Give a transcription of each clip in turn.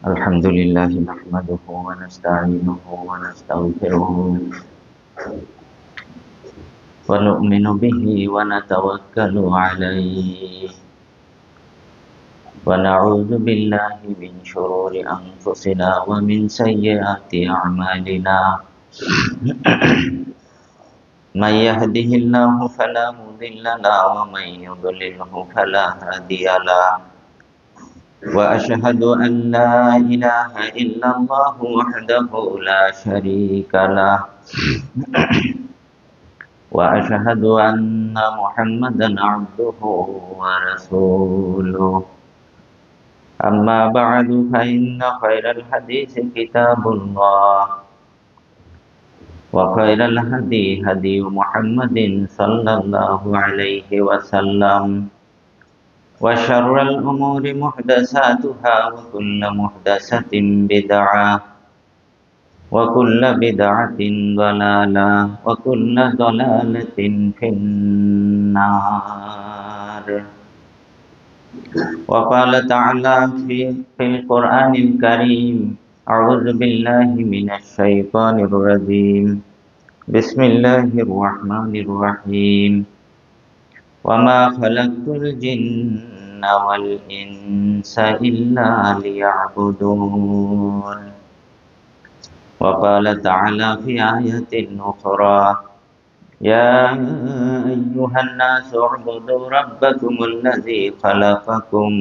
الحمد لله نحمده ونستعينه ونستغفره ونؤمن به ونتوكل عليه ونعوذ بالله من شرور أنفسنا ومن سيئات أعمالنا من يهده الله فلا مضل له ومن يضلله فلا هادي له وأشهد أن لا إله إلا الله وحده لا شريك له وأشهد أن محمدا عبده ورسوله أما بعد فإن خير الحديث كتاب الله وخير الهدي هدي محمد صلى الله عليه وسلم وشر الأمور محدثاتها وكل محدثة بدعة وكل بدعة ضلالة وكل ضلالة في النار وقال تعالى في القرآن الكريم أعوذ بالله من الشيطان الرجيم بسم الله الرحمن الرحيم وما خلقت الجن والإنس إلا ليعبدون وقال تعالى في آية أخرى يا أيها الناس اعبدوا ربكم الذي خلقكم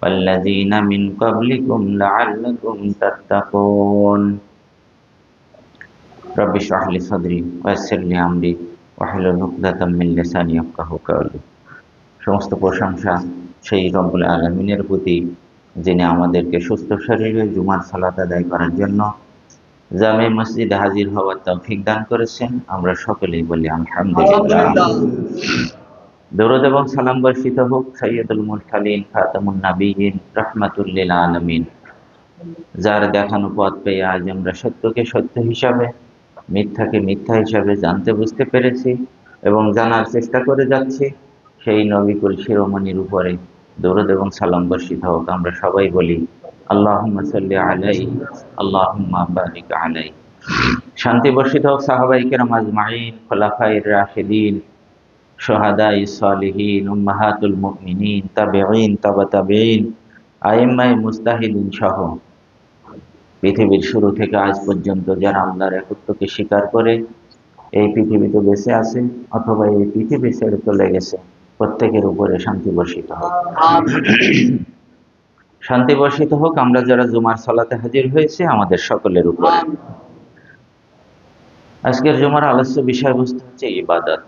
والذين من قبلكم لعلكم تتقون رب اشرح لي صدري ويسر لي أمري واحلل عقدة من লিসানি ইয়াফকাহু কাওলি। সমস্ত প্রশংসা সেই রব্বুল আলামিনের প্রতি যিনি আমাদেরকে সুস্থ শরীরে জুমার সালাত আদায় করার জন্য জামে মসজিদে হাজির হওয়ার তৌফিক দান করেছেন। আমরা সকলেই বলি আলহামদুলিল্লাহ। দরুদ এবং সালাম বর্ষিত হোক সাইয়্যিদুল মুরসালিন খাতামুন নাবিয়্যিন রাহমাতুল লিল আলামিন, যার দেখানো পথ পেয়ে আজ আমরা সত্যকে সত্য হিসাবে, মিথ্যাকে মিথ্যা হিসাবে জানতে বুঝতে পেরেছি এবং জানার চেষ্টা করে যাচ্ছি। সেই নবিকুল শিরোমণির উপরে দরুদ এবং সালাম বর্ষিত হোক। আমরা সবাই বলি আল্লাহুম্মা সাল্লি আলাইহি আল্লাহুম্মা বারিক আলাইহি। শান্তি বর্ষিত হোক সাহাবায়ে কেরাম আজমাইন, খুলাফায়ে রাশিদিন, শুহাদায়ে সালিহিন, উম্মাহাতুল মুমিনিন, তাবিঈন, তাবা তাবিঈন, আইম্মায়ে মুজতাহিদিন সহ পৃথিবীর শুরু থেকে আজ পর্যন্ত যারা আল্লাহর একত্বকে স্বীকার করে এই পৃথিবীতে বেঁচে আছে অথবা এই পৃথিবী ছেড়ে চলে গেছে, প্রত্যেকের উপরে শান্তি বর্ষিত হোক। শান্তি বর্ষিত হোক আমরা যারা জুমার সালাতে হাজির হয়েছে আমাদের সকলের উপরে। আজকের জুমার আলোচ্য বিষয়বস্তু হচ্ছে ইবাদত।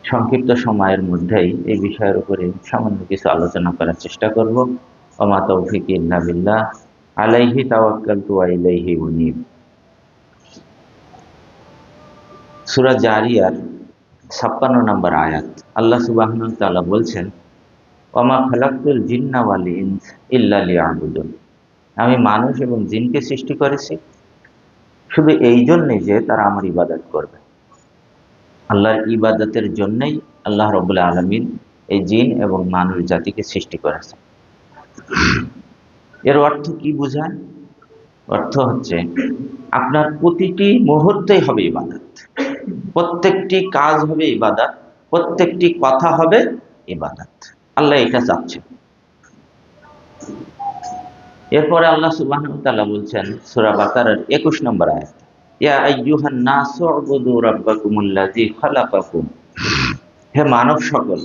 সংক্ষিপ্ত সময়ের মধ্যেই এই বিষয়ের উপরে সামান্য কিছু আলোচনা করার চেষ্টা করব। ওমা তৌফিক ইল্লা বিল্লাহ, আলাইহি তাওয়াক্কালতু ওয়া ইলাইহি উনীব। সূরা জারিয়ার 56 নম্বর আয়াত। আল্লাহ সুবহানাহু ওয়া তাআলা বলছেন ওমা খালাকতুল জিন্না ওয়াল ইনস ইল্লা লিয়াবুদুন। আমি মানুষ এবং জিনকে সৃষ্টি করেছি শুধু এই জন্যই যে তারা আমার ইবাদত করবে। আল্লাহর ইবাদতের জন্যই আল্লাহ রাব্বুল আলামিন এই জিন এবং মানুষ জাতিকে সৃষ্টি করেছেন। এর অর্থ কি বোঝায়? অর্থ হচ্ছে আপনার প্রতিটি মুহূর্তেই হবে ইবাদত, প্রত্যেকটি কাজ হবে ইবাদত, প্রত্যেকটি কথা হবে ইবাদত। আল্লাহ এটা চাচ্ছেন। এরপরে আল্লাহ সুবহানাহু ওয়া তাআলা বলছেন সূরা বাকারার 21 নম্বর আয়াত, ইয়া আইয়ুহান নাসু উবুদু রাব্বাকুমুল্লাযী খালাকাকুম। হে মানব সকল,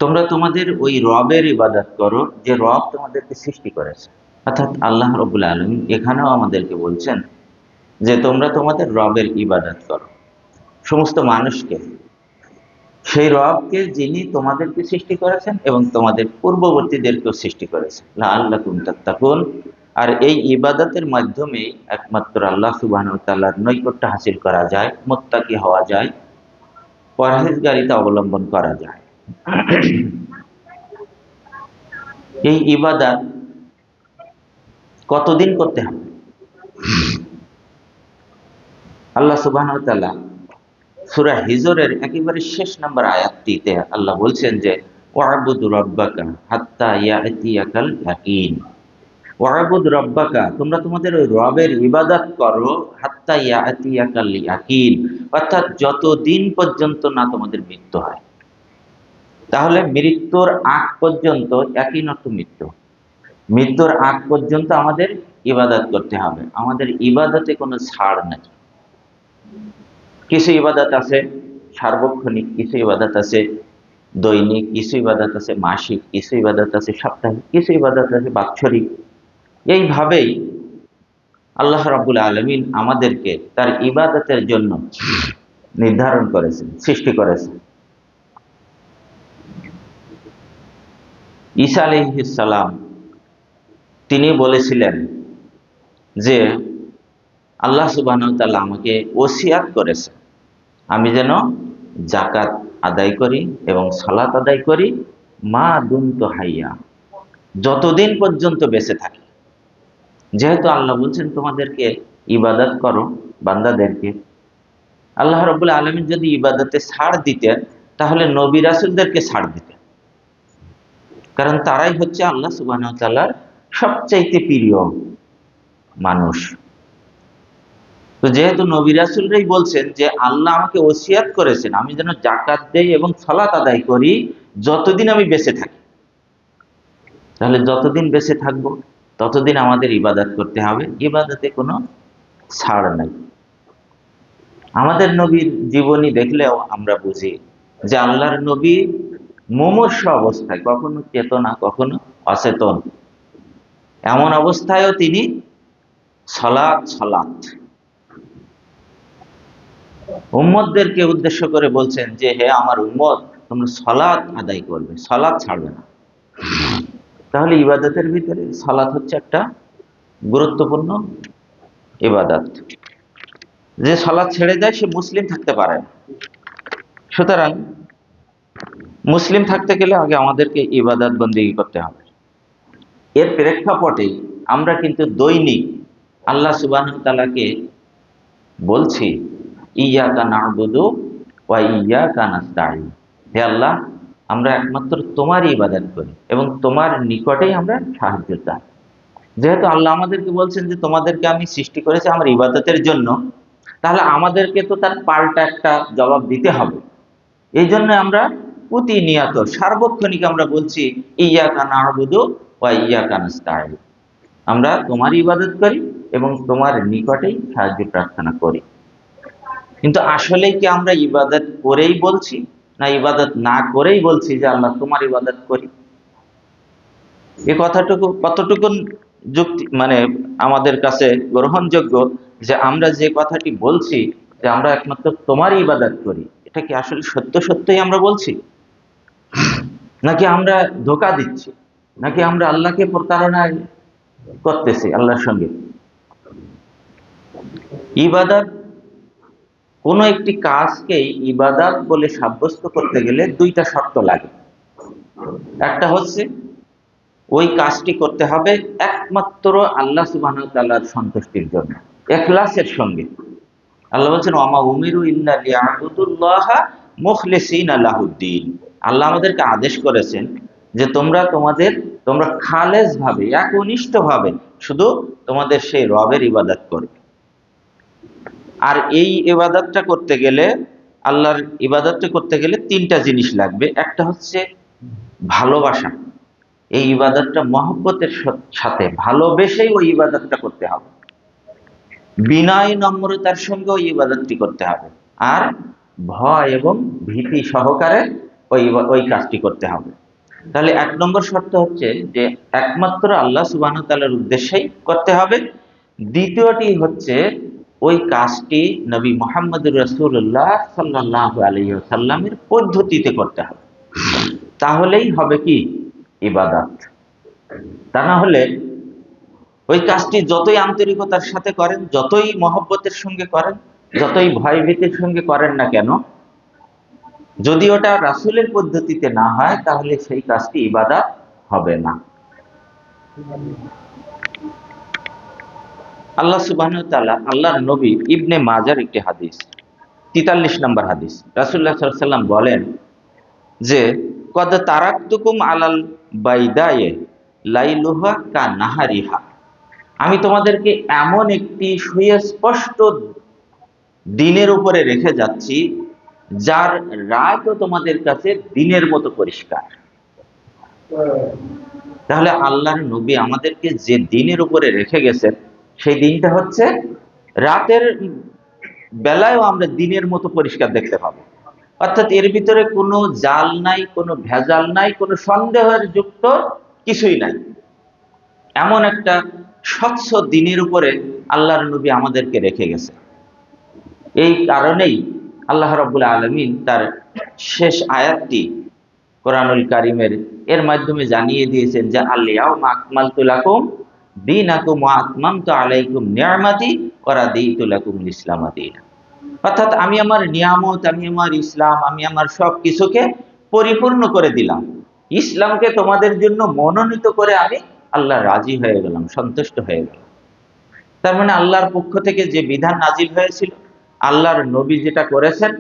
তোমরা তোমাদের ওই রবের ইবাদত করো যে রব তোমাদেরকে সৃষ্টি করেছে। অর্থাৎ আল্লাহ রাব্বুল আলামিন এখানেও আমাদেরকে বলছেন যে তোমরা তোমাদের রবের ইবাদত করো, সমস্ত মানুষকে, সেই রবকে যিনি তোমাদেরকে সৃষ্টি করেছেন এবং তোমাদের পূর্ববর্তীদেরকেও সৃষ্টি করেছেন, লাআল্লাকুম তাত্তাকুন। আর এই ইবাদতের মাধ্যমে একমাত্র আল্লাহ সুবহানাহু ওয়া তাআলার নৈকট্য হাসিল করা যায়, মুত্তাকি হওয়া যায়, পরহেজগারিতা অবলম্বন করা যায়। এই ইবাদত কতদিন করতে হবে? আল্লাহ সুবহানাহু ওয়া তাআলা সূরা হিজরের একেবারে শেষ নম্বর আয়াতটিতে আল্লাহ বলছেন যে ওয়াবুদ রাব্বাকা হাত্তা ইয়াতিয়াকাল ইয়াকিন। ওয়াবুদ রাব্বাকা, তোমরা তোমাদের ওই রবের ইবাদত করো, হাত্তা ইয়াতিয়াকাল ইয়াকিন, অর্থাৎ যতদিন পর্যন্ত না তোমাদের মৃত্যু হয়। তাহলে মৃত্যুর আগ পর্যন্ত, ইয়াকিন অর্থ মৃত্যু, মৃত্যুর আগ পর্যন্ত আমাদের ইবাদত করতে হবে। আমাদের ইবাদতে কোনো ছাড় নেই। কিছু ইবাদত আছে সার্বক্ষণিক, কিছু ইবাদত আছে দৈনিক, কিছু ইবাদত আছে মাসিক, কিছু ইবাদত আছে সাপ্তাহিক, কিছু ইবাদত আছে বাৎসরিক। এইভাবেই আল্লাহ রাব্বুল আলামিন আমাদেরকে তার ইবাদতের জন্য নির্ধারণ করেছেন, সৃষ্টি করেছেন। ঈসা আলাইহিস সালাম তিনি বলেছিলেন যে আল্লাহ সুবহানাহু ওয়া তাআলা আমাকে ওসিয়াত করেছে আমি যেন যাকাত আদায় করি এবং সালাত আদায় করি মা দুমতু হাইয়া, যতদিন পর্যন্ত বেঁচে থাকি। যেহেতু আল্লাহ বলছেন তোমাদেরকে ইবাদত করো বান্দাদেরকে, আল্লাহ রাব্বুল আলামিন যদি ইবাদতে ছাড় দিতেন তাহলে নবী রাসূলদেরকে ছাড় দিতেন, কারণ তারাই হচ্ছে আল্লাহ সুবহানাহু ওয়া তাআলার সবচাইতে প্রিয় মানুষ। তো যেহেতু নবী রাসূলরাই বলছেন যে আল্লাহ আমাকে ওসিয়াত করেছেন আমি যেন যাকাত দেই এবং সালাত আদায় করি যতদিন আমি বেঁচে থাকি, তাহলে যতদিন বেঁচে থাকবো ততদিন আমাদের ইবাদত করতে হবে। ইবাদতে কোনো ছাড় নাই। আমাদের নবীর জীবনী দেখলেও আমরা বুঝি যে আল্লাহর নবী মুমূর্ষু অবস্থায়, কখনো চেতনা কখনো অচেতন, এমন অবস্থায়ও তিনি সালাত সালাত উম্মতদেরকে উদ্দেশ্য করে বলছেন যে হে আমার উম্মত, তোমরা সালাত আদায় করবে, সালাত ছাড়বে না। তাহলে ইবাদতের ভিতরে সালাত হচ্ছে একটা গুরুত্বপূর্ণ ইবাদত। যে সালাত ছেড়ে যায় সে মুসলিম থাকতে পারে না। সুতরাং মুসলিম থাকতে গেলে আগে আমাদেরকে ইবাদত বন্দেগী করতে হবে। এর প্রেক্ষাপটে আমরা কিন্তু দৈনিক আল্লাহ সুবহানাহু ওয়া তাআলাকে বলছি ইয়াকা না'বুদু ওয়া ইয়াকা নাস্তাঈন, হে আল্লাহ আমরা একমাত্র তোমারই ইবাদত করি এবং তোমার নিকটেই আমরা সাহায্য চাই। যেহেতু আল্লাহ আমাদেরকে বলছেন যে তোমাদেরকে আমি সৃষ্টি করেছি আমার ইবাদতের জন্য, তাহলে আমাদেরকে তো তার পাল্টা একটা জবাব দিতে হবে। এই জন্য আমরা প্রতিনিয়ত সার্বক্ষণিক আমরা বলছি ইয়াকা না'বুদু ওয়া ইয়াকা নাস্তাঈন, আমরা তোমার ইবাদত করি এবং তোমার নিকটেই সাহায্য প্রার্থনা করি। কিন্তু আসলে কি আমরা ইবাদত করেই বলছি না ইবাদত না করেই বলছি যে আল্লাহ তোমার ইবাদত করি? এই কথাটুকু কতটুকু যুক্তি মানে আমাদের কাছে গ্রহণযোগ্য যে আমরা যে কথাটি বলছি যে আমরা একমাত্র তোমারই ইবাদত করি, এটা কি আসলে সত্য সত্যই আমরা বলছি, নাকি আমরা ধোঁকা দিচ্ছি, নাকি আমরা আল্লাহকে প্রতারণায় করতেছি আল্লাহর সঙ্গে? ইবাদত, কোন একটি কাজকে ইবাদত বলে সাব্যস্ত করতে গেলে দুইটা শর্ত লাগে। একটা হচ্ছে ওই কাজটি করতে হবে একমাত্র আল্লাহ সুবহানাহু ওয়া তাআলার সন্তুষ্টির জন্য, ইখলাসের সঙ্গে। আল্লাহ বলছেন ওয়ামা উমিরু ইল্লা লিয়াবুদুল্লাহা মুখলিসিনা লাহুদ্দিন। আল্লাহ আমাদেরকে আদেশ করেছেন যে তোমরা খালেস ভাবে, একনিষ্ঠ ভাবে শুধু তোমাদের সেই রবের ইবাদত করবে। আর এই ইবাদতটা করতে গেলে, আল্লাহর ইবাদতটা করতে গেলে তিনটা জিনিস লাগবে। একটা হচ্ছে ভালোবাসা, এই ইবাদতটা মহব্বতের সাথে ভালোবেসেই ওই ইবাদতটা করতে হবে, বিনয় নম্রতার সঙ্গে ওই ইবাদতটি করতে হবে, আর ভয় এবং ভীতি সহকারে ওই কাজটি করতে হবে। তাহলে এক নম্বর শর্ত হচ্ছে যে একমাত্র আল্লাহ সুবহানাহু ওয়া তাআলার উদ্দেশ্যেই করতে হবে। দ্বিতীয়টি হচ্ছে ওই কাজটি নবী মুহাম্মদুর রাসূলুল্লাহ সাল্লাল্লাহু আলাইহি ওয়াসাল্লামের পদ্ধতিতে করতে হবে, তাহলেই হবে কি ইবাদত। তা না হলে ওই কাজটি যতই আন্তরিকতার সাথে করেন, যতই মহব্বতের সঙ্গে করেন, যতই ভয় ভীতির সঙ্গে করেন না কেন, যদি ওটা রাসূলের পদ্ধতিতে না হয় তাহলে সেই কাজটি ইবাদত হবে না। আল্লাহ সুবহানাহু ওয়া তাআলা আল্লাহর নবী ইবনে মাজার একটি হাদিস, 43 নম্বর হাদিস, রাসূলুল্লাহ সাল্লাল্লাহু আলাইহি ওয়াসাল্লাম বলেন যে কদ তারাকতুকুম আলাল বাইদায়ে লাইলুহা কানাহারিহা, আমি তোমাদেরকে এমন একটি সুস্পষ্ট দিনের উপরে রেখে যাচ্ছি যার রাতও তোমাদের কাছে দিনের মতো পরিষ্কার। তাহলে আল্লাহর নবী আমাদেরকে যে দিনের উপরে রেখে গেছেন সেই দিনটা হচ্ছে রাতের বেলায়ও আমরা দিনের মতো পরিষ্কার দেখতে পাবো। অর্থাৎ এর ভিতরে কোনো জাল নাই, কোনো ভেজাল নাই, কোনো সন্দেহের যুক্ত কিছুই নাই। এমন একটা স্বচ্ছ দিনের উপরে আল্লাহর নবী আমাদেরকে রেখে গেছে। এই কারণেই আল্লাহ রাব্বুল আলামিন তার শেষ আয়াতটি কোরআনুল কারীমের এর মাধ্যমে জানিয়ে দিয়েছেন যে আল ইয়াউমা আকমালতু লাকুম দীনাকুম ওয়া আতমামতু আলাইকুম নি'মাতি ওয়া রাদিতু লাকুমুল ইসলাম দীনা। অর্থাৎ আমি আমার নিয়ামত, আমি আমার ইসলাম, আমি আমার সব কিছুকে পরিপূর্ণ করে দিলাম, ইসলামকে তোমাদের জন্য মনোনীত করে আমি আল্লাহ রাজি হয়ে গেলাম, সন্তুষ্ট হয়ে গেলাম। তার মানে আল্লাহর পক্ষ থেকে যে বিধান নাজিল হয়েছিল, আল্লাহর নবী যেটা করেছেন,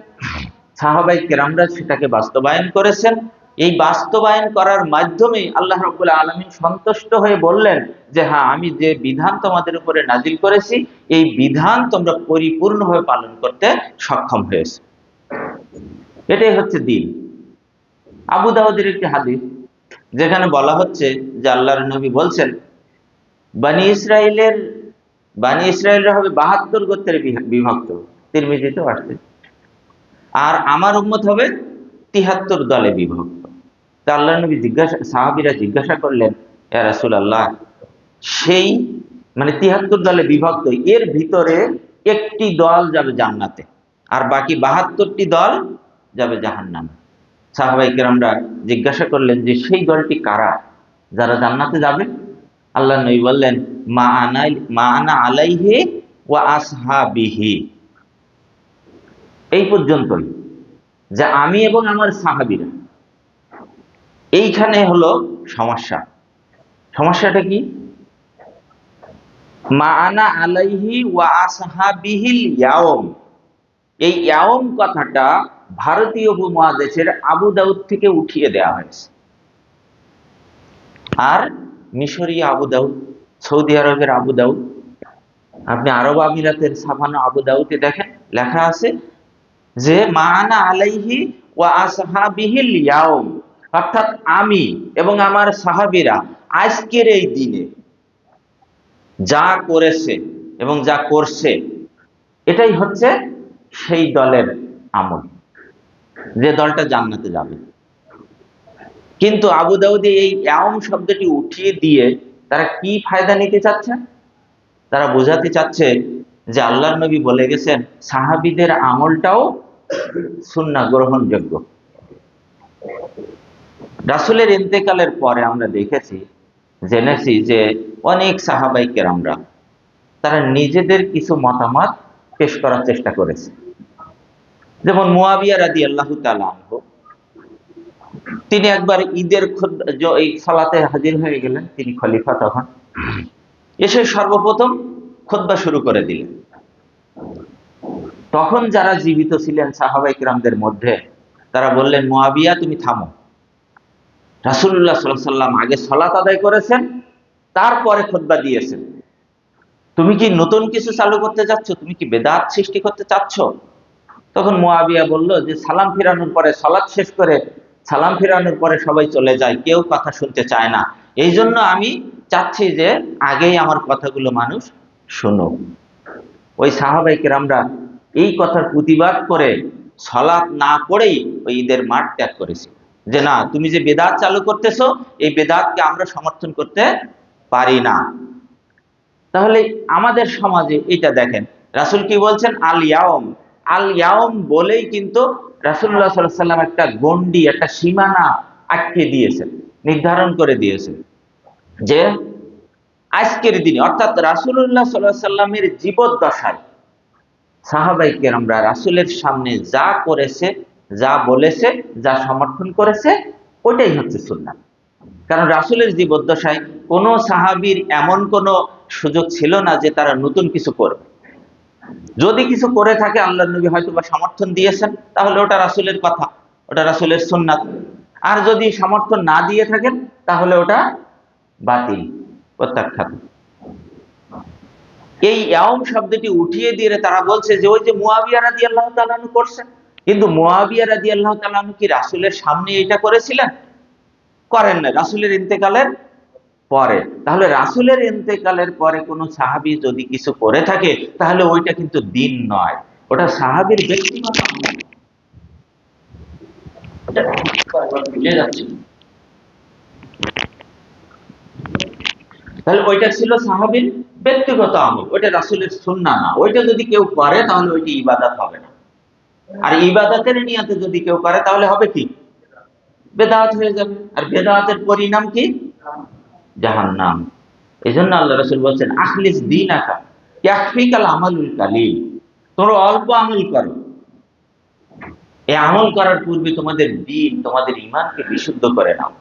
সাহাবাই কেরামরা সেটাকে বাস্তবায়ন করেছেন। এই বাস্তবায়ন করার মাধ্যমেই আল্লাহ রাব্বুল আলামিন সন্তুষ্ট হয়ে বললেন যে হ্যাঁ, আমি যে বিধান তোমাদের উপরে নাজিল করেছি এই বিধান তোমরা পরিপূর্ণভাবে পালন করতে সক্ষম হয়েছে। এটাই হচ্ছে দিন। আবু দাউদের একটি হাদিস যেখানে বলা হচ্ছে যে আল্লাহর নবী বলছেন বানি ইসরাইলরা হবে 72 গোত্রে বিভক্ত, তিরমিজিতেও আসছে, আর আমার উম্মত হবে 73 দলে বিভক্ত। তা আল্লাহর নবী সাহাবীরা জিজ্ঞাসা করলেন, ইয়া রাসূলুল্লাহ, সেই মানে 73 দলে বিভক্ত, এর ভিতরে একটি দল যাবে জান্নাতে আর বাকি 72টি দল যাবে জাহান্নামে। সাহাবায়ে কেরামরা জিজ্ঞাসা করলেন যে সেই দলটি কারা যারা জান্নাতে যাবে? আল্লাহর নবী বললেন মা আনা আলাইহি ওয়া আসহাবিহি। এই পর্যন্তই, যে আমি এবং আমার সাহাবীরা। এইখানে হলো সমস্যাটা কি? মা আনা আলাইহি ওয়া আসহাবিহিল ইয়াউম, এই ইয়াউম কথাটা ভারতীয় উপমহাদেশের আবু দাউদ থেকে উঠিয়ে দেওয়া হয়েছে। আর মিশরীয় আবু দাউদ, সৌদি আরবের আবু দাউদ, আপনি আরব আমিরাতের সাফানো আবু দাউদে দেখেন লেখা আছে যে মা আনা আলাইহি ওয়া আসহাবিহিল ইয়াউম, অর্থাৎ আমি এবং আমার সাহাবীরা আজকের এই দিনে যা করেছে এবং যা করছে এটাই হচ্ছে সেই দলের আমল, যে দলটা জান্নাতে যাবে। কিন্তু আবু দাউদে এই ইয়াউম শব্দটি উঠিয়ে দিয়ে তারা কি ফায়দা নিতে চাচ্ছে? তারা বোঝাতে চাচ্ছে যে আল্লাহর নবী বলে গেছেন সাহাবীদের আমলটাও সুন্নাহ গ্রহণযোগ্য। রাসূলের ইন্তেকালের পরে আমরা জেনেছি যে অনেক সাহাবায়ে কেরামরা তারা নিজেদের কিছু মতামত পেশ করার চেষ্টা করেছে। যেমন মুয়াবিয়া রাদিয়াল্লাহু তাআলা আনহু, তিনি একবার ঈদের সালাতে হাজির হয়ে গেলেন, তিনি খলিফা তখন, এসে সর্বপ্রথম খুতবা শুরু করে দিলেন। তখন যারা জীবিত ছিলেন সাহাবায়ে কিরামদের মধ্যে তারা বললেন, মুয়াবিয়া তুমি থামো, রাসূলুল্লাহ সাল্লাল্লাহু আলাইহি ওয়াসাল্লাম আগে সালাত আদায় করেছেন, তারপরে খুতবা দিয়েছেন, তুমি কি নতুন কিছু চালু করতে যাচ্ছ? তুমি কি বেদাত সৃষ্টি করতে চাচ্ছ? তখন মুয়াবিয়া বলল যে সালাম ফিরানোর পরে, সালাত শেষ করে সালাম ফিরানোর পরে সবাই চলে যায়, কেউ কথা শুনতে চায় না, এই জন্য আমি চাচ্ছি যে আগেই আমার কথাগুলো মানুষ শুনুক। ওই সাহাবায়ে কেরামরা এই কথার প্রতিবাদ করে সালাত না পড়েই ওই ঈদের মাঠ ত্যাগ করেছে, যে না, তুমি যে বেদাত চালু করতেছো এই বেদাতকে আমরা সমর্থন করতে পারি না। তাহলে আমাদের সমাজে এটা দেখেন, রাসূল কি বলছেন? আল ইয়াউম বলেই কিন্তু রাসূলুল্লাহ সাল্লাল্লাহু আলাইহি ওয়াসাল্লাম একটা গণ্ডি, একটা সীমানা আটকে দিয়েছেন, নির্ধারণ করে দিয়েছেন যে আজকের দিনে, অর্থাৎ রাসূলুল্লাহ সাল্লাল্লাহু আলাইহি ওয়াসাল্লামের জীবদ্দশায় সাহাবায়ে কেরামরা রাসূলের সামনে যা করেছে, যা বলেছে, যা সমর্থন করেছে ওইটাই হচ্ছে সুন্নাহ। কারণ রাসূলের জীবদ্দশায় কোনো সাহাবীর এমন কোনো সুযোগ ছিল না যে তারা নতুন কিছু করবে। যদি কিছু করে থাকে আল্লাহর নবী হয়তো বা সমর্থন দিয়েছেন, তাহলে ওটা রাসূলের কথা, ওটা রাসূলের সুন্নাত। আর যদি সামর্থ্য না দিয়ে থাকেন তাহলে ওটা বাতিল, প্রত্যাখ্যাত। এই ইয়াউম শব্দটি উঠিয়ে দিয়ে তারা বলছে যে ওই যে মুয়াবিয়া রাদিয়াল্লাহু তাআলা আনহু করছেন, কিন্তু মুয়াবিয়া রাদিয়াল্লাহু তাআলা আনহু কি রাসূলের সামনে এটা করেছিলেন? করেন না, রাসূলের ইন্তেকালের পরে। তাহলে রাসূলের ইন্তেকালের পরে কোনো সাহাবী যদি কিছু করে থাকে তাহলে ওইটা কিন্তু দ্বীন নয়, ওটা সাহাবীর ব্যক্তিগত আমল। এটা ভুলে যাচ্ছে। তাহলে ওইটা ছিল সাহাবীর ব্যক্তিগত আমল, ওইটা রাসূলের সুন্নাহ না। ওইটা যদি কেউ করে তাহলে ওইটা ইবাদত হবে না। আর ইবাদতের নিয়তে যদি কেউ করে তাহলে হবে কি? বেদাত হয়ে যাবে। আর বেদাতের পরিণাম কি? জাহান্নাম। এজন্য আল্লাহ রাসূল বলেন আখলিস দীনাকা ইয়াকফিকাল আমালুল কালিল, তোমরা অল্প আমল করো, এই আমল করার পূর্বে তোমাদের দ্বীন, তোমাদের ঈমানকে বিশুদ্ধ করে নাও।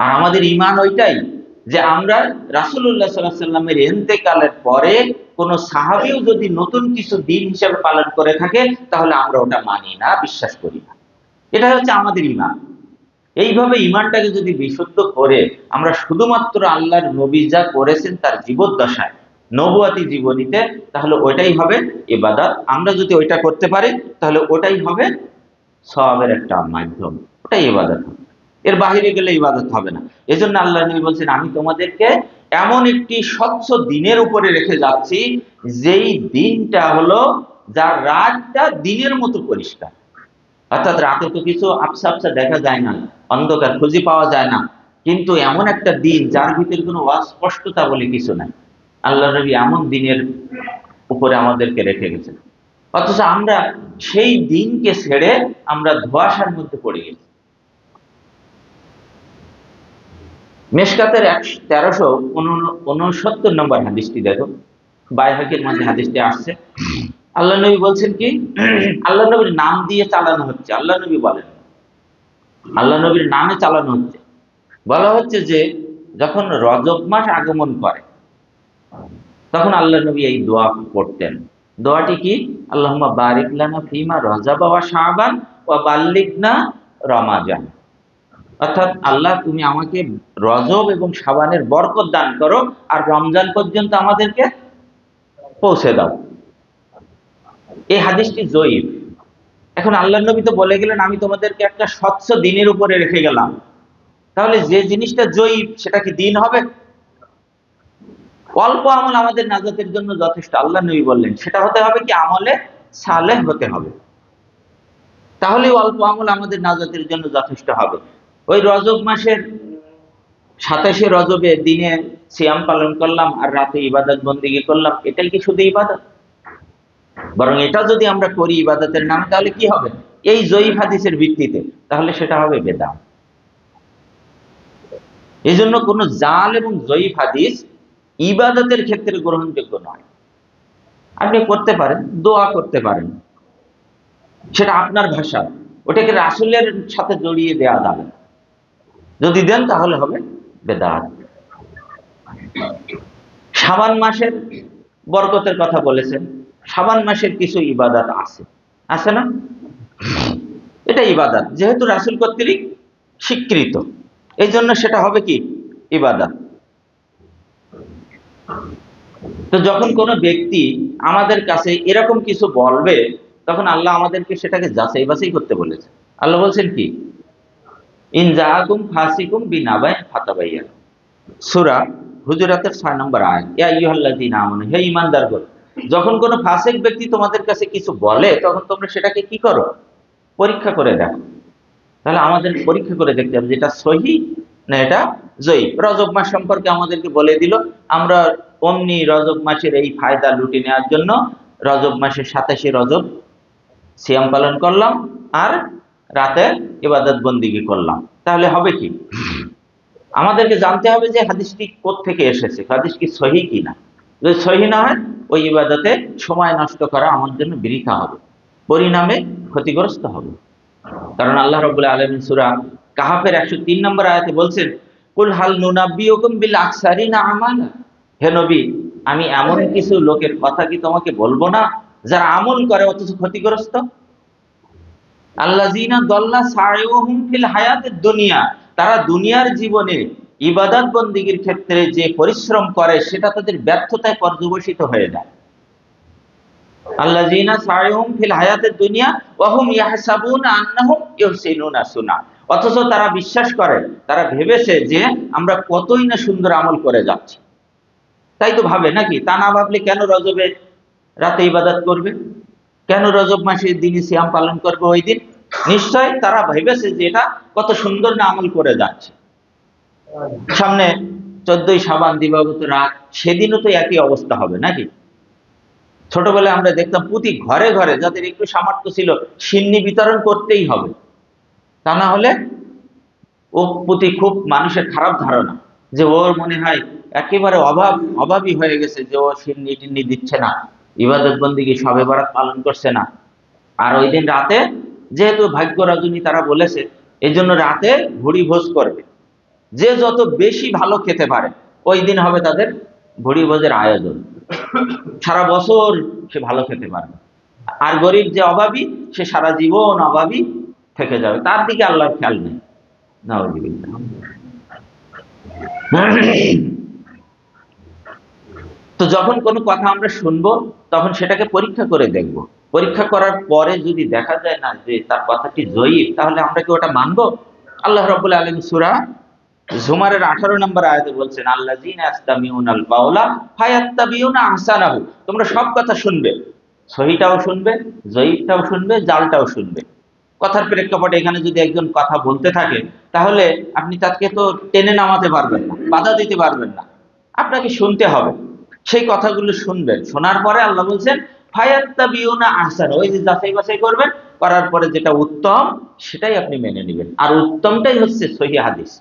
আর আমাদের ঈমান ওইটাই যে আমরা রাসূলুল্লাহ সাল্লাল্লাহু আলাইহি ওয়াসাল্লামের ইন্তেকালের পরে কোন সাহাবীও যদি নতুন কিছু দ্বীন হিসেবে পালন করে থাকে তাহলে আমরা ওটা মানি না, বিশ্বাস করি না। এটা হচ্ছে আমাদের ঈমান। এইভাবে ঈমানটাকে যদি বিশুদ্ধ করে আমরা শুধুমাত্র আল্লাহর নবী যা করেছেন তার জীবদ্দশায়, নবুয়াতি জীবনীতে, তাহলে ওইটাই হবে ইবাদত। আমরা যদি ওইটা করতে পারি তাহলে ওটাই হবে সওয়াবের একটা মাধ্যম, ওটাই ইবাদত হবে। এর বাহিরে গেলে ইবাদত হবে না। এজন্য আল্লাহ নবী বলছেন আমি তোমাদেরকে এমন একটি স্বচ্ছ দিনের উপরে রেখে যাচ্ছি যেই দিনটা হলো যার রাতটা দিনের মতো পরিষ্কার। অর্থাৎ রাতে তো কিছু আবসা আবসা দেখা যায় না, অন্ধকার খুঁজে পাওয়া যায় না, কিন্তু এমন একটা দিন যার ভিতরে কোনো অস্পষ্টতা বলে কিছু নাই, আল্লাহ নবী এমন দিনের উপরে আমাদেরকে রেখে গেছেন। অথচ আমরা সেই দিনকে ছেড়ে আমরা ধোঁয়াশার মধ্যে পড়ে গেছি। মেশকাতের 1369 নম্বর হাদিসটি দেখো, বাইহাকির মধ্যে হাদিসটি আসছে। আল্লাহ নবী বলছেন কি, আল্লাহ নবীর নাম দিয়ে চালানো হচ্ছে, আল্লাহ নবী বলেন আল্লাহ নবীর নামে চালানো হচ্ছে। বলা হচ্ছে যে যখন রজব মাস আগমন করে তখন আল্লাহ নবী এই দোয়া পড়তেন। দোয়াটি কি? আল্লাহুম্মা বারিক লানা ফিমা রজাবা ওয়া শাবান ওয়া বাল্লিগনা রমাজান। অর্থাৎ আল্লাহ তুমি আমাকে রজব এবং শাবানের বরকত দান করো আর রমজান পর্যন্ত আমাদেরকে পৌঁছে দাও। এই হাদিসটি জয়ীফ। এখন আল্লাহ নবী তো বলে গেলেন আমি তোমাদেরকে একটা স্বচ্ছ দিনের উপরে রেখে গেলাম, তাহলে যে জিনিসটা জয়ীফ সেটা কি দিন হবে? অল্প আমল আমাদের নাজাতের জন্য যথেষ্ট, আল্লাহ নবী বললেন সেটা হতে হবে কি আমলে সালেহ হতে হবে, তাহলে অল্প আমল আমাদের নাজাতের জন্য যথেষ্ট হবে। ওই রজব মাসের 27শে রজবে দিনে সিয়াম পালন করলাম আর রাতে ইবাদত বন্দেগী করলাম, এটাই কি শুধু ইবাদত? বরং এটা যদি আমরা করি ইবাদতের নামে তাহলে কি হবে? এই জয়ীফ হাদিসের ভিত্তিতে তাহলে সেটা হবে বেদাত। এই জন্য কোন জাল এবং জয়ীফ হাদিস ইবাদতের ক্ষেত্রে গ্রহণযোগ্য নয়। আপনি করতে পারেন, দোয়া করতে পারেন, সেটা আপনার ভাষা, ওটাকে রাসূলের সাথে জড়িয়ে দেওয়া যাবে না। যদি দেন তাহলে হবে বেদাত। শাবান মাসের বরকতের কথা বলেছেন, শাবান মাসের কিছু ইবাদত আছে না? এটা ইবাদত যেহেতু রাসূল কর্তৃক স্বীকৃত, এই জন্য সেটা হবে কি ইবাদত। তো যখন কোনো ব্যক্তি আমাদের কাছে এরকম কিছু বলবে তখন আল্লাহ আমাদেরকে সেটাকে যাচাই বাছাই করতে বলেছে। আল্লাহ বলছেন কি, ইন জাআকুম ফাসিকুম বিনাবাইন ফাতাবাইয়ান, সূরা হুজুরাতের 6 নম্বর আয়াত। ইয়া আইয়ুহাল্লাযীনা আমানু, হে ঈমানদারগণ, যখন কোনো ফাসিক ব্যক্তি তোমাদের কাছে কিছু বলে তখন তোমরা সেটাকে কি করো? পরীক্ষা করে দেখো। তাহলে আমাদের পরীক্ষা করে দেখতে হবে যেটা সহিহ না এটা জয়ীফ। রজব মাস সম্পর্কে আমাদেরকে বলে দিল, আমরা অমনি রজব মাসের এই ফায়দা লুটে নেওয়ার জন্য রজব মাসের 27শে রজব সিয়াম পালন করলাম আর রাতে ইবাদত বন্দেগী করলাম, তাহলে হবে কি? আমাদেরকে জানতে হবে যে হাদিসটি কোত্থেকে এসেছে, হাদিস কি সহিহ কিনা। যদি সহিহ না হয় ওই ইবাদতে সময় নষ্ট করা আমার জন্য বৃথা হবে, পরিণামে ক্ষতিগ্রস্ত হবে। কারণ আল্লাহ রাব্বুল আলামিন সূরা কাহাফের 103 নম্বর আয়াতে বলছেন, কুল হাল নুনাব্বিউকুম বিল আকসারিনা আমালা, হে নবী আমি এমন কিছু লোকের কথা কি তোমাকে বলবো না যারা আমল করে অথচ ক্ষতিগ্রস্ত? আল্লাযীনা দাল্লা সায়ুহুম ফিল হায়াতিদ দুনিয়া, তারা দুনিয়ার জীবনে ইবাদত বন্দেগীর ক্ষেত্রে যে পরিশ্রম করে সেটা তাদের ব্যর্থতায় পর্যবসিত হয়ে যায়। আল্লাযীনা সায়ুহুম ফিল হায়াতিদ দুনিয়া ওয়া হুম ইয়াহসাবুনা আন্নাহুম ইউহসিনুনা সুনা, অথচ তারা বিশ্বাস করে, তারা ভেবেছে যে আমরা কতই না সুন্দর আমল করে যাচ্ছি। তাই তো ভাবে নাকি? তা না ভাবলে কেন রজবে রাতে ইবাদত করবে? কেন রজব মাসে দিনে সিয়াম পালন করবে ওই দিন? নিশ্চয় তারা ভেবেছে যে এটা কত সুন্দর না আমল করে যাচ্ছে। সামনে 14ই শাবান দিবাগত রাত, সেদিনও তো একই অবস্থা হবে নাকি? ছোটবেলায় আমরা দেখতাম প্রতি ঘরে ঘরে যাদের একটু সামর্থ্য ছিল সিন্নি বিতরণ করতেই হবে, তা না হলে ও প্রতি খুব মানুষের খারাপ ধারণা যে ওর মনে হয় একেবারে অভাবী হয়ে গেছে, যে ও সিন্নি টিন্নি দিচ্ছে না, ইবাদত বন্দেগী শবে বরাত পালন করছে না। আর ওই দিন রাতে যেহেতু ভাগ্য রজনী তারা বলেছে, এই জন্য রাতে ভুড়ি ভোজ করবে। যে যত বেশি ভালো খেতে পারে ওই দিন হবে তাদের ভুড়ি ভোজের আয়োজন। সারা বছর সে ভালো খেতে পারবে। আর গরিব যে অভাবী, সে সারা জীবন অভাবী থেকে যাবে, তার দিকে আল্লাহর খেয়াল নেই। নাউযুবিল্লাহ। তো যখন কোনো কথা আমরা শুনবো তখন সেটাকে পরীক্ষা করে দেখব। পরীক্ষা করার পরে যদি দেখা যায় না যে তার কথাটি জয়ীফ, তাহলে আমরা কি ওটা মানবো? আল্লাহ রাব্বুল আলামিন সূরা জুমারের 18 নম্বর আয়াতে বলছেন, আল্লাযীনা ইয়াসতামিউনাল কাওলা ফায়াত্তাবিউনা আহসানাহু, তোমরা সব কথা শুনবে, সহিটাও শুনবে, জয়ীফটাও শুনবে, জালটাও শুনবে। কথার প্রেক্ষাপটে এখানে যদি একজন কথা বলতে থাকে, তাহলে আপনি তাকে তো টেনে নামাতে পারবেন না, বাধা দিতে পারবেন না, আপনাকে শুনতে হবে। সেই কথাগুলো শুনবেন, শোনার পরে আল্লাহ বলছেন ফায়াত্তাবিউনা আহসানাহু, ওই যে যাচাই বাছাই করবেন, করার পরে যেটা উত্তম সেটাই আপনি মেনে নেবেন। আর উত্তমটাই হচ্ছে সহিহ হাদিস।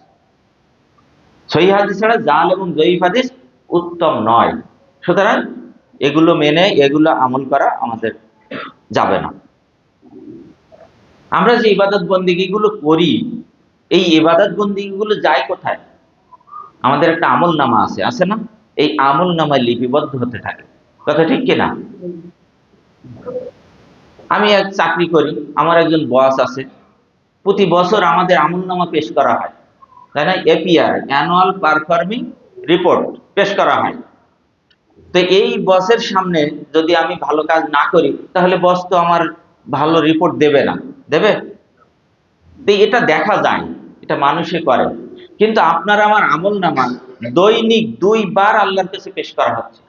সহিহ হাদিস ছাড়া জাল এবং জয়ীফ হাদিস উত্তম নয়। সুতরাং এগুলো মেনে এগুলো আমল করা আমাদের যাবে না। আমরা যে ইবাদত বন্দেগী গুলো করি, এই ইবাদত বন্দেগী গুলো যায় কোথায়? আমাদের একটা আমল নামা আছে, আছে না? এই আমল নামায় লিপিবদ্ধ হতে থাকে, কথা ঠিক কিনা? আমি এক চাকরি করি, আমার একজন বস আছে, প্রতি বছর আমাদের আমল নামা পেশ করা হয়, তাই না? এপিআর, অ্যানুয়াল পারফর্মিং রিপোর্ট পেশ করা হয়। তো এই বসের সামনে যদি আমি ভালো কাজ না করি, তাহলে বস তো আমার ভালো রিপোর্ট দেবে না, দেবে? তো এটা দেখা যায়, এটা মানুষে করে। কিন্তু আপনার আমার আমল নামা দৈনিক 2 বার আল্লাহর কাছে পেশ করা হচ্ছে,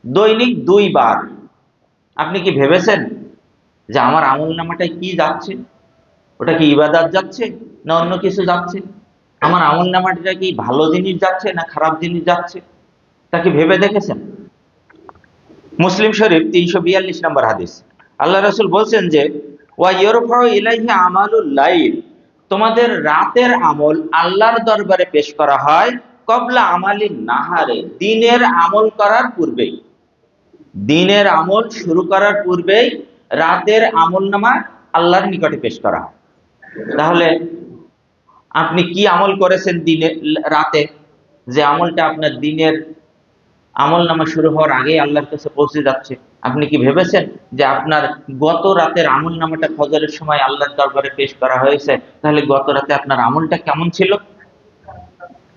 দৈনিক 2 বার। আপনি কি ভেবেছেন যে আমার আমল নামাটায় কি যাচ্ছে? ওটা কি ইবাদত যাচ্ছে না অন্য কিছু যাচ্ছে? আমার আমল নামাটা কি ভালো জিনিস যাচ্ছে না খারাপ জিনিস যাচ্ছে? তা কি ভেবে দেখেছেন? মুসলিম শরীফ 342 নম্বর হাদিস, আল্লাহ রাসূল বলছেন যে ওয়া ইয়ারফাউ ইলাইহি আমালুল লাইল, তোমাদের রাতের আমল আল্লাহর দরবারে পেশ করা হয় কবলা আমালিন নাহারে, দিনের আমল করার পূর্বেই। দিনের আমল শুরু করার পূর্বেই রাতের আমল নামা আল্লাহর নিকটে পেশ করা হয়। তাহলে আপনি কি আমল করেছেন দিনে রাতে, যে আমলটা আপনার দিনের আমল নামা শুরু হওয়ার আগেই আল্লাহর কাছে পৌঁছে যাচ্ছে? আপনি কি ভেবেছেন যে আপনার গত রাতের আমল নামাটা ফজরের সময় আল্লাহর দরবারে পেশ করা হয়েছে, তাহলে গত রাতে আপনার আমলটা কেমন ছিল?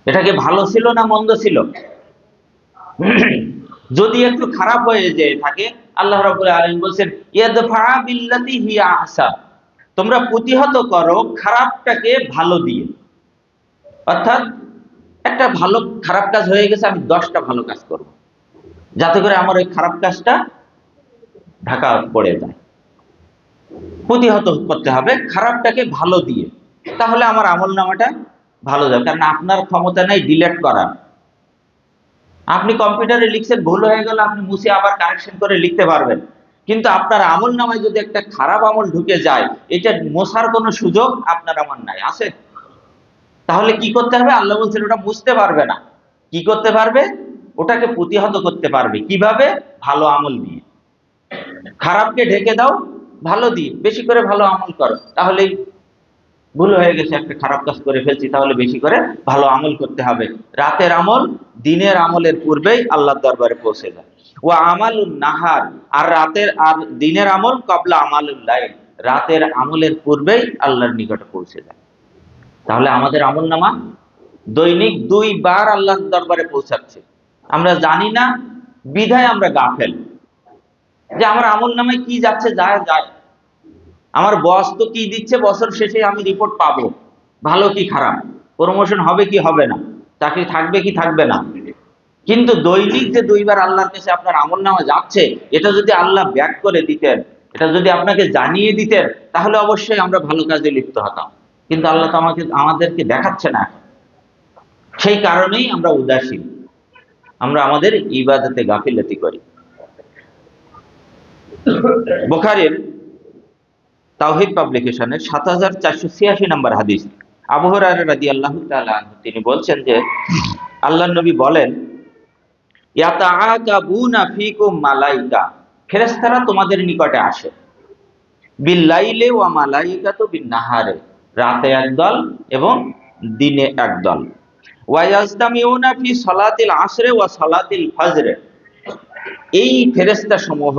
এটা কি ভালো ছিল না মন্দ ছিল? যদি একটু খারাপ হয়ে যেয়ে থাকে, আল্লাহ রাব্বুল আলামিন বলছেন ইয়াদফা বিল্লাতি হিয়া আহসান, তোমরা প্রতিহত করো খারাপটাকে ভালো দিয়ে। অর্থাৎ একটা ভালো খারাপ কাজ হয়ে গেছে, আমি 10টা ভালো কাজ করব, যাতে করে আমার ওই খারাপ কাজটা ঢাকা পড়ে যায়। প্রতিহত করতে হবে খারাপটাকে ভালো দিয়ে, তাহলে আমার আমল নামাটা ভালো যাবে। কারণ আপনার ক্ষমতা নেই ডিলিট করার। আপনি কম্পিউটারে লিখছেন, ভুল হয়ে গেল, আপনি মুছে আবার কারেকশন করে লিখতে পারবেন। কিন্তু আপনার আমল নামায় যদি একটা খারাপ আমল ঢুকে যায়, এটা মোছার কোনো সুযোগ আপনার আমার নাই, আছে? তাহলে কি করতে হবে? আল্লাহ বলছেন ওটা বুঝতে পারবে না। কি করতে পারবে? ওটাকে প্রতিহত করতে পারবে। কিভাবে? ভালো আমল দিয়ে। খারাপকে ঢেকে দাও ভালো দিয়ে, বেশি করে ভালো আমল করো। তাহলেই ভুল হয়ে গেছে, একটা খারাপ কাজ করে ফেলছি, তাহলে বেশি করে ভালো আমল করতে হবে। রাতের আমল দিনের আমলের পূর্বেই আল্লাহর দরবারে পৌঁছে যায়। ও আমালুন নাহার, আর রাতের আর দিনের আমল কবলা আমালুল লাইল, রাতের আমলের পূর্বেই আল্লাহর নিকটে পৌঁছে যায়। তাহলে আমাদের আমল নামা দৈনিক 2 বার আল্লাহর দরবারে পৌঁছাচ্ছে, আমরা জানি না, বিধায় আমরা গাফেল যে আমার আমল নামায় কি যাচ্ছে, যায় যায়, আমার বস তো কি দিচ্ছে, বছর শেষে আমি রিপোর্ট পাবো, ভালো কি খারাপ, প্রমোশন হবে কি হবে না, চাকরি থাকবে কি থাকবে না। কিন্তু দৈনিক যে 2 বার আল্লাহর কাছে আপনার আমল নামা যাচ্ছে, এটা যদি আল্লাহ ব্যাক করে দিতেন, এটা যদি আপনাকে জানিয়ে দিতেন, তাহলে অবশ্যই আমরা ভালো কাজে লিপ্ত হতাম। কিন্তু আল্লাহ তো আমাদেরকে দেখাচ্ছে না, সেই কারণেই আমরা উদাসীন, আমরা আমাদের ইবাদতে গাফিলতি করি। বুখারীর তাওহীদ পাবলিকেশনের ৭৪৮৬ নম্বর হাদিস, আবু হুরায়রা রাদিয়াল্লাহু তাআলা আনহু তিনি বলছেন যে আল্লাহর নবী বলেন, ইয়াতাআকাবুনা ফীকুম মালাইকা, ফেরেশতারা তোমাদের নিকটে আসে, বিল্লাইলি ওয়া মালাইকাতু বিন-নাহারে, রাতে একদল এবং দিনে একদল, ওয়া ইয়াজতামিউনা ফি সালাতিল আসরে ওয়া সালাতিল ফজরে, এই ফেরেশতা সমূহ,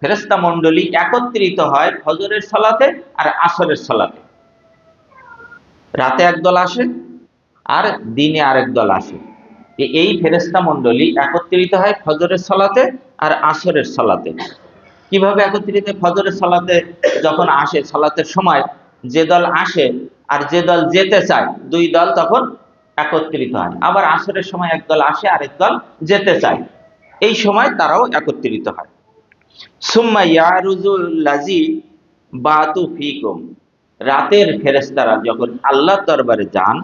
ফেরেশতা মণ্ডলী একত্রিত হয় ফজরের সালাতে আর আসরের সালাতে। রাতে একদল আসে আর দিনে আরেক দল আসে, এই ফেরেশতা মণ্ডলী একত্রিত হয় ফজরের সালাতে আর আসরের সালাতে। কিভাবে একত্রিত? ফজরের সালাতে যখন আসে, সালাতের সময় যে দল আসে আর যে দল যেতে চায়, 2 দল তখন একত্রিত হয়। আবার আসরের সময় এক দল আসে, আরেক দল যেতে চায়, এই সময় তারাও একত্রিত হয়। সুম্মা ইয়ারুজুল লাযী বাতু ফীকুম, রাতের ফেরেশতারা যখন আল্লাহর দরবারে যান,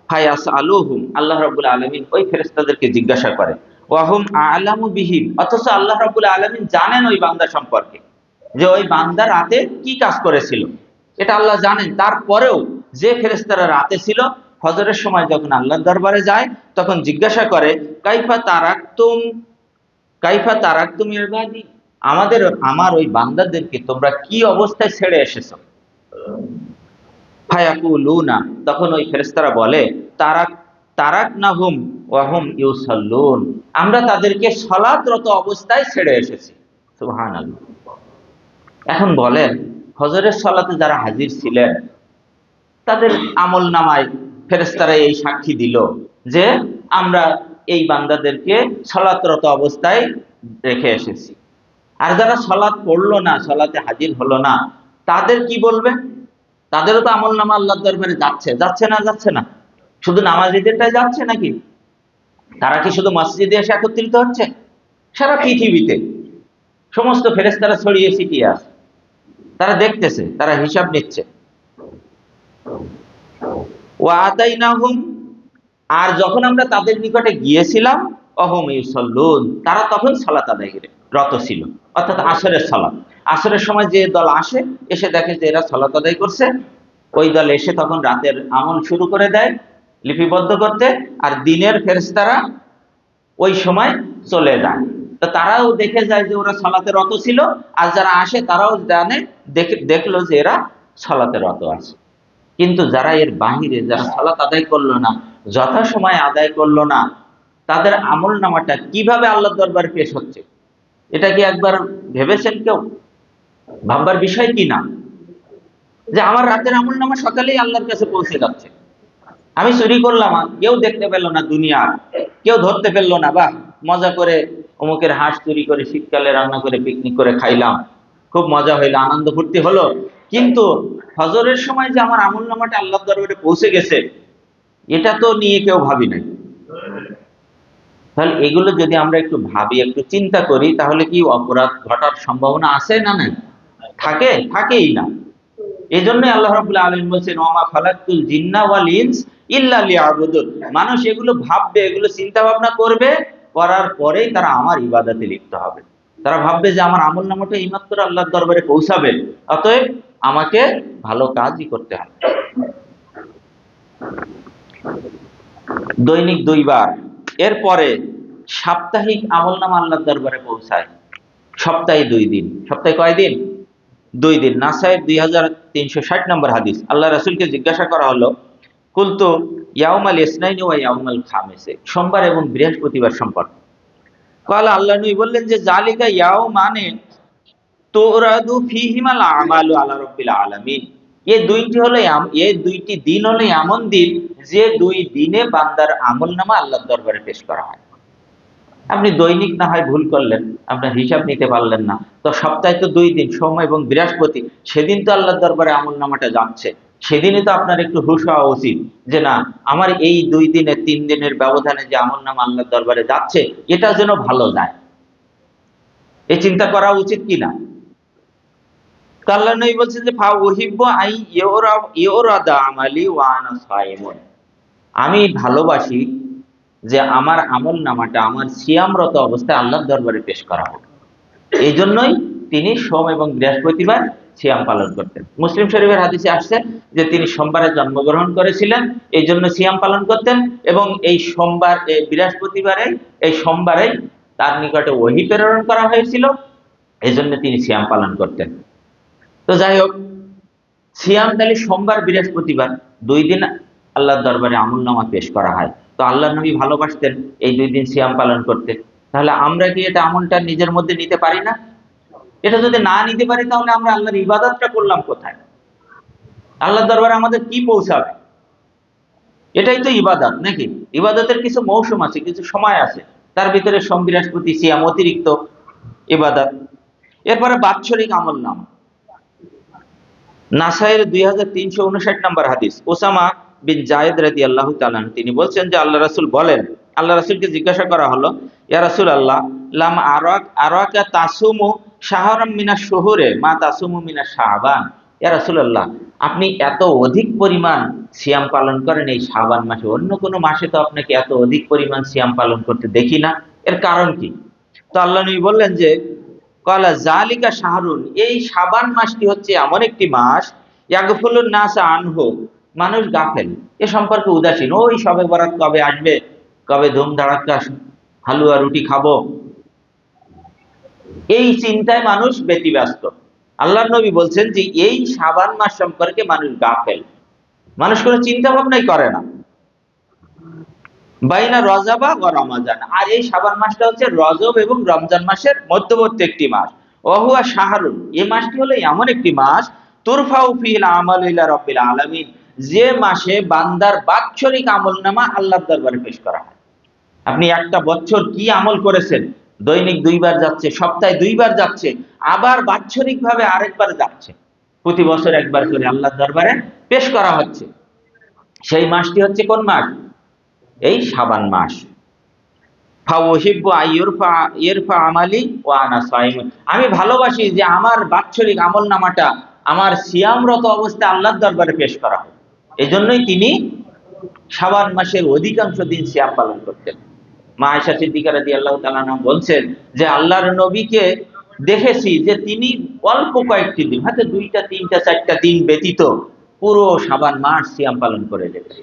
ফায়াসআলুহুম, আল্লাহ রাব্বুল আলামিন ওই ফেরেশতাদেরকে জিজ্ঞাসা করেন, ওয়া হুম আ'লামু বিহিম, অথচ আল্লাহ রাব্বুল আলামিন জানেন ওই বান্দা সম্পর্কে, যে ওই বান্দা রাতে কি কাজ করেছিল, এটা আল্লাহ জানেন। তারপরেও যে ফেরেশতারা রাতে ছিল, ফজরের সময় যখন আল্লাহর দরবারে যায়, তখন জিজ্ঞাসা করে, কাইফা তারাকতুম ইবাদি, আমার ওই বান্দাদেরকে তোমরা কি অবস্থায় ছেড়ে এসেছো। ফায়াকুলুনা, তখন ওই ফেরেশতারা বলে, তারাকনাহুম ওয়া হুম ইউসাল্লুন, আমরা তাদেরকে সালাতরত অবস্থায় ছেড়ে এসেছি। সুবহানাল্লাহ। এখন বলেন, ফজরের সালাতে যারা হাজির ছিলেন, তাদের আমল নামায় ফেরেশতারা এই সাক্ষী দিল যে আমরা এই বান্দাদেরকে সালাতরত অবস্থায় রেখে এসেছি। আর যারা সালাত পড়লো না, সালাতে হাজির হলো না, তাদের কি বলবে? তাদেরও তো আমল নামা আল্লাহর দরবারে যাচ্ছে না? শুধু নামাজীদেরটাই যাচ্ছে নাকি? তারা কি শুধু মসজিদে এসে একত্রিত হচ্ছে? সারা পৃথিবীতে সমস্ত ফেরেশতারা ছড়িয়ে ছিটিয়ে আছে, তারা দেখতেছে, তারা হিসাব নিচ্ছে। ওয়া আতাইনাহুম, আর যখন আমরা তাদের নিকটে গিয়েছিলাম, অহুম ইউসাল্লুন, তারা তখন সালাত আদায়ে রত ছিল, অর্থাৎ আসরের সালাত। আসরের সময় যে দল আসে, এসে দেখে যে এরা সালাত আদায় করছে, ওই দল এসে তখন রাতের আমল শুরু করে দেয় লিপিবদ্ধ করতে, আর দিনের ফেরেশতারা ওই সময় চলে যায়। তো তারাও দেখে যায় যে ওরা সালাতে রত ছিল, আর যারা আসে তারাও জানে, দেখলো যে এরা সালাতে রত আছে। কিন্তু যারা এর বাহিরে, যারা সালাত আদায় করলো না, যথাসময়ে আদায় করলো না, তাদের আমল নামাটা কিভাবে আল্লাহর দরবারে পেশ হচ্ছে, এটা কি একবার ভেবেছেন কেউ? ভাববার বিষয় কি না, যে আমার রাতের আমল নামা সকালেই আল্লাহর কাছে পৌঁছে যাচ্ছে। আমি চুরি করলাম, কেউ দেখতে পেল না, দুনিয়ার কেউ ধরতে পেলো না, বাহ মজা করে অমুকের হাঁস চুরি করে শীতকালে রান্না করে পিকনিক করে খাইলাম, খুব মজা হইলো, আনন্দ ফুর্তি হলো। কিন্তু ফজরের সময় যে আমার আমল নামাটা আল্লাহর দরবারে পৌঁছে গেছে, এটা তো নিয়ে কেউ ভাবি নাই। তাহলে এগুলো যদি আমরা একটু ভাবি, একটু চিন্তা করি, তাহলে কি অপরাধ ঘটার সম্ভাবনা আছে না নাই? থাকেই না। এই জন্যই আল্লাহ রাব্বুল আলামিন বলছেন, ওয়া খালাকতুল জিন্না ওয়াল ইনস ইল্লা লিয়াবুদুন, মানুষ এগুলো ভাববে, এগুলো চিন্তা ভাবনা করবে, করার পরেই তারা আমার ইবাদতে লিপ্ত হবে। তারা ভাববে যে আমার আমল নামাটা এইমাত্র আল্লাহর দরবারে পৌঁছাবে, অতএব আমাকে ভালো কাজই করতে হবে। দৈনিক 2 বার, এরপরে সাপ্তাহিক আমল নামা আল্লাহর দরবারে পৌঁছায় সপ্তাহে 2 দিন। সপ্তাহে কয় দিন? 2 দিন। নাসায়ের 2360 নম্বর হাদিস, আল্লাহ রাসূলকে জিজ্ঞাসা করা হলো, কুলতু ইয়াউমাল ইসনাইনি ওয়া ইয়াউমাল খামিসে, সোমবার এবং বৃহস্পতিবার সম্পর্কে। কাল, আল্লাহ নবী বললেন যে জালিকা ইয়াউমানে তুরাদু ফীহিমাল আমালু আলা রাব্বিল আলামিন। এই দুইটি দিন হলো এমন দিন যে দুই দিনে বান্দার আমলনামা আল্লাহর দরবারে পেশ করা হয়। আপনি দৈনিক না হয় ভুল করলেন, আপনার হিসাব নিতে পারলেন না, তো সপ্তাহে তো 2 দিন, সোম এবং বৃহস্পতি, সেদিন তো আল্লাহর দরবারে আমলনামাটা যাচ্ছে। সেদিনই তো আপনার একটু হুঁশ হওয়া উচিত যে না, আমার এই 2 দিনের 3 দিনের ব্যবধানে যে আমলনামা আল্লাহর দরবারে যাচ্ছে এটা যেন ভালো যায়। এই চিন্তা করা উচিত কিনা? তো আল্লাহ নবী বলছেন যে ফা উহিব্বু আই ইউরাদা আমালি ওয়া আনা সাইমুন। আমি ভালোবাসি যে আমার আমলনামাটা আমার সিয়ামরত অবস্থায় আল্লাহর দরবারে পেশ করা হোক। এই জন্যই তিনি সোম এবং বৃহস্পতিবার সিয়াম পালন করতেন। মুসলিম শরীফের হাদিসে আসছে যে তিনি সোমবারে জন্মগ্রহণ করেছিলেন, এই জন্য সিয়াম পালন করতেন, এবং এই সোমবারে তার নিকটে ওহী প্রেরণ করা হয়েছিল, এই জন্য তিনি সিয়াম পালন করতেন। তো যাই হোক, সিয়াম তাহলে সোমবার বৃহস্পতিবার 2 দিন আল্লাহর দরবারে আমলনামা পেশ করা হয়। তো আল্লাহ নবী ভালোবাসতেন এই 2 দিন সিয়াম পালন করতে। তাহলে আমরা কি এটা আমলটা নিজের মধ্যে নিতে পারি না? এটা যদি না নিতে পারি তাহলে আমরা আল্লাহর ইবাদতটা করলাম কোথায়? আল্লাহর দরবারে আমাদের কি পৌঁছাবে? এটাই তো ইবাদত নাকি? ইবাদতের কিছু মৌসুম আছে, কিছু সময় আছে, তার ভিতরে সোম বৃহস্পতি সিয়াম অতিরিক্ত ইবাদত। এরপরে বাৎসরিক আমলনামা। নাসাইয়ের 2359 নম্বর হাদিস, ওসামা বিন জায়েদ রাদিয়াল্লাহু তাআলা তিনি বলছেন যে আল্লাহ রাসূল বলেন, আল্লাহ রাসূলকে জিজ্ঞাসা করা হলো, ইয়া রাসূলুল্লাহ, লাম আরাকা তাসুমু শাহরাম মিনাশ শুহুরে মা তাসুমু মিনাশ শাবান। ইয়া রাসূলুল্লাহ, আপনি এত অধিক পরিমাণ সিয়াম পালন করেন এই শাবান মাসে, অন্য কোনো মাসে তো আপনাকে এত অধিক পরিমাণ সিয়াম পালন করতে দেখি না, এর কারণ কি? তো আল্লাহ নবী বললেন যে কলা জালিকা শাহরুন, এই শাবান মাসটি হচ্ছে এমন একটি মাস, ইয়াগফুলুন নাস আনহু, মানুষ গাফেল, এ সম্পর্কে উদাসীন। ওই সবে বরাত কবে আসবে, কবে ধুম ধাড়াক্কা হালুয়া রুটি খাবো, এই চিন্তায় মানুষ ব্যতিব্যস্ত। আল্লাহর নবী বলছেন যে এই শাবান মাস সম্পর্কে মানুষ গাফেল, মানুষ কোনো চিন্তা ভাবনাই করে না। বাইনা রজাবা ও রমাজান, আর এই শাবান মাসটা হচ্ছে রজব এবং রমজান মাসের মধ্যবর্তী একটি মাস। ওহুয়া শাহরুন, এই মাসটি হলো এমন একটি মাস, তুরফাউ ফিল আমাল ইলা রাব্বিল আলামিন, যে মাসে বান্দার বাৎসরিক আমলনামা আল্লাহর দরবারে পেশ করা হয়। আপনি একটা বছর কি আমল করেছেন, দৈনিক 2 বার যাচ্ছে, সপ্তাহে 2 বার যাচ্ছে, আবার বাৎসরিক ভাবে আরেকবার যাচ্ছে, প্রতি বছর একবার করে আল্লাহর দরবারে পেশ করা হচ্ছে। সেই মাসটি হচ্ছে কোন মাস? এই শাবান মাস। আমি ভালোবাসি যে আমার বাৎসরিক আমলনামাটা আমার সিয়ামরত অবস্থায় আল্লাহর দরবারে পেশ করা হয়। এই জন্যই তিনি শাবান মাসের অধিকাংশ দিন সিয়াম পালন করতেন। মা আয়েশা সিদ্দিকা রাদিয়াল্লাহু তাআলা আনহা বলছেন যে আল্লাহর নবীকে দেখেছি যে তিনি অল্প কয়েকটি দিন, হয়তো 2টা 3টা 4টা দিন ব্যতীত পুরো শাবান মাস সিয়াম পালন করে যেতেন।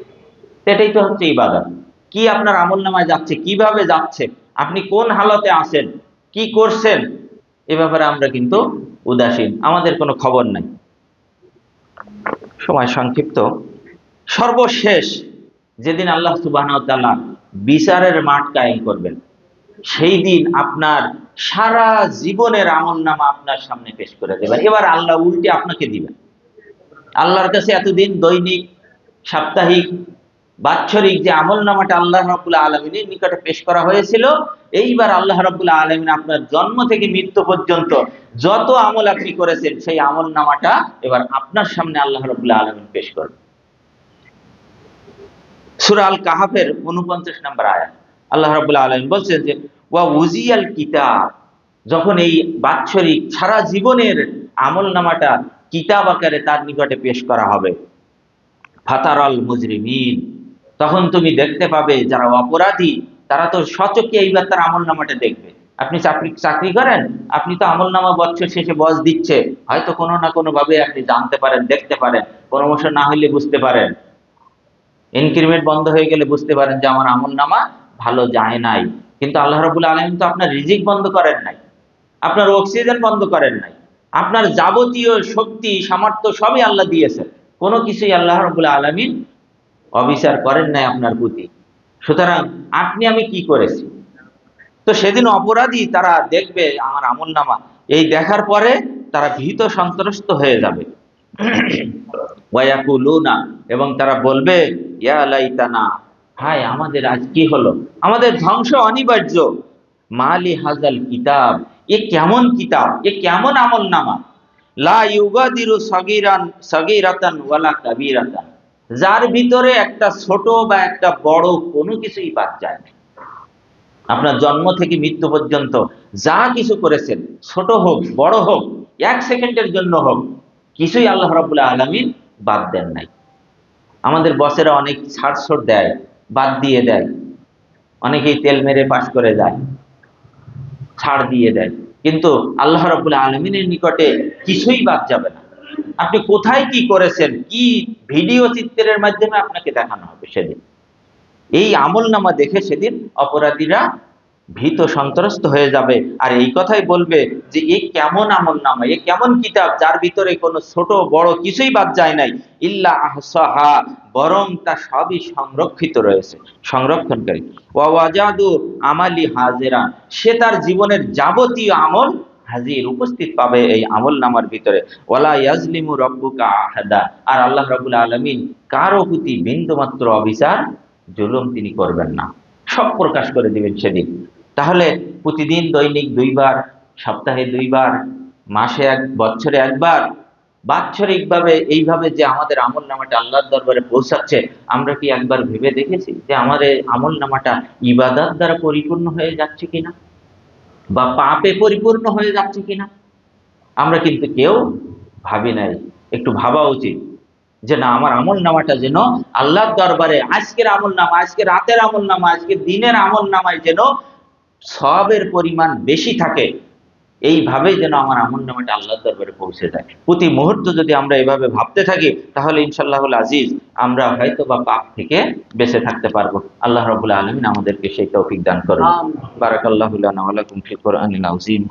এটাই তো হচ্ছে ইবাদত। কি আপনার আমলনামায় যাচ্ছে, কিভাবে যাচ্ছে, আপনি কোন হালতে আছেন, কি করছেন, এ ব্যাপারে আমরা কিন্তু উদাসীন, আমাদের কোনো খবর নাই। সময় সংক্ষিপ্ত। সর্বশেষ যেদিন আল্লাহ সুবহানাহু ওয়া তাআলা বিচারের মাঠ কায়েম করবেন, সেই দিন আপনার সারা জীবনের আমলনামা আপনার সামনে পেশ করে দেবেন। এবার আল্লাহ উল্টে আপনাকে দিবেন। আল্লাহর কাছে এতদিন দৈনিক, সাপ্তাহিক, বাৎসরিক যে আমলনামাটা আল্লাহ রাব্বুল আলামিনের নিকটে পেশ করা হয়েছিল, এইবার আল্লাহ রাব্বুল আলামিন আপনার জন্ম থেকে মৃত্যু পর্যন্ত যত আমল আপনি করেছেন সেই আমলনামাটা এবার আপনার সামনে আল্লাহ রাব্বুল আলামিন পেশ করবেন। সূরা আল কাহাফের 49 নম্বর আয়াত, আল্লাহ রাব্বুল আলামিন বলছেন যে ওয়া উজিয়াল কিতাব, যখন এই বাৎসরিক সারা জীবনের আমলনামাটা কিতাব আকারে তার নিকটে পেশ করা হবে, ফাতারাল মুজরিমিন, তখন তুমি দেখতে পাবে যারা অপরাধী তারা তো সচক্ষে এইবার তার আমলনামাটা দেখবে। আপনি চাকরি করেন, আপনি তো আমলনামা বছর শেষে বস দিচ্ছে, হয়তো কোনো না কোনো ভাবে আপনি জানতে পারেন, দেখতে পারেন, প্রমোশন না হইলে বুঝতে পারেন, ইনক্রিমেন্ট বন্ধ হয়ে গেলে বুঝতে পারেন যে আমার আমলনামা ভালো যায় নাই। কিন্তু আল্লাহ রাব্বুল আলামিন তো আপনার রিজিক বন্ধ করেন নাই, আপনার অক্সিজেন বন্ধ করেন নাই, আপনার যাবতীয় শক্তি সামর্থ্য সবই আল্লাহ দিয়েছেন, কোনো কিছুই আল্লাহ রাব্বুল আলামিন অবিচার করেন নাই আপনার প্রতি। সুতরাং আপনি আমি কি করেছি, তো সেদিন অপরাধী তারা দেখবে আমার আমলনামা, এই দেখার পরে তারা ভীত সন্ত্রস্ত হয়ে যাবে। ওয়ায়াকুলুনা, এবং তারা বলবে ইয়া লাইতানা, হায় আমাদের আজ কি হলো, আমাদের ধ্বংস অনিবার্য। মালি হাজাল কিতাব, এ কেমন কিতাব, এ কেমন আমলনামা, লা ইউগাদিরু সগীরাতান ওয়ালা কাবীরাতান, যার ভিতরে একটা ছোট বা একটা বড় কোনো কিছুই বাদ যায় না। আপনার জন্ম থেকে মৃত্যু পর্যন্ত যা কিছু করেছেন, ছোট হোক বড় হোক, 1 সেকেন্ডের জন্য হোক, কিছুই আল্লাহ রাব্বুল আলামিন বাদ দেন নাই। আমাদের বসেরা অনেক ছাড় দেয়, বাদ দিয়ে দেয়, অনেকেই তেল মেরে পাশ করে যায়, ছাড় দিয়ে দেয়, কিন্তু আল্লাহ রাব্বুল আলামিনের নিকটে কিছুই বাদ যাবে না। আপনি কোথায় কি করেছেন, কি ভিডিও চিত্রের মাধ্যমে আপনাকে দেখানো হবে সেদিন। এই আমলনামা দেখে সেদিন অপরাধীরা ভীত সন্ত্রস্ত হয়ে যাবে, আর এই কথাই বলবে যে এ কেমন আমলনামা, এ কেমন কিতাব, যার ভিতরে কোনো ছোট বড় কিছুই বাদ যায় নাই, ইল্লা আহসাহা, বরং তা সবই সংরক্ষিত রয়েছে, সংরক্ষণকারী। ওয়া ওয়াজাদু আমালি হাজিরা, সে তার জীবনের যাবতীয় আমল হাজির, উপস্থিত পাবে এই আমলনামার ভিতরে। ওয়ালা ইয়াজলিমু রাব্বুকা আহাদা, আর আল্লাহ রাব্বুল আলামিন কারো প্রতি বিন্দুমাত্র অবিচার জুলুম তিনি করবেন না, সব প্রকাশ করে দিবেন সেদিন। তাহলে প্রতিদিন দৈনিক 2 বার, সপ্তাহে 2 বার, মাসে বছরে 1 বার, বাৎসরিকভাবে এইভাবে যে আমাদের আমল নামাটা আল্লাহর দরবারে পৌঁছাচ্ছে, আমরা কি একবার ভেবে দেখেছি যে আমাদের আমল নামাটা ইবাদত দ্বারা পরিপূর্ণ হয়ে যাচ্ছে কিনা, বা পাপে পরিপূর্ণ হয়ে যাচ্ছে কিনা? আমরা কিন্তু কেউ ভাবি নাই। একটু ভাবা উচিত যে না, আমার আমল নামাটা যেন আল্লাহর দরবারে, আজকের আমল নামা, আজকে রাতের আমল নামা, আজকে দিনের আমল নামায় যেন সবের পরিমাণ বেশি থাকে, এইভাবেই যেন আমার আমল নামাটা আল্লাহর দরবারে পৌঁছে যায়। প্রতি মুহূর্ত যদি আমরা এভাবে ভাবতে থাকি, তাহলে ইনশাআল্লাহুল আজিজ আমরা হয়তো বা পাপ থেকে বেঁচে থাকতে পারবো। আল্লাহ রাব্বুল আলামিন আমাদেরকে সেই তৌফিক দান করুন। বারাকাল্লাহু লানা ওয়া লাকুম ফিল কুরআনিল আযীম।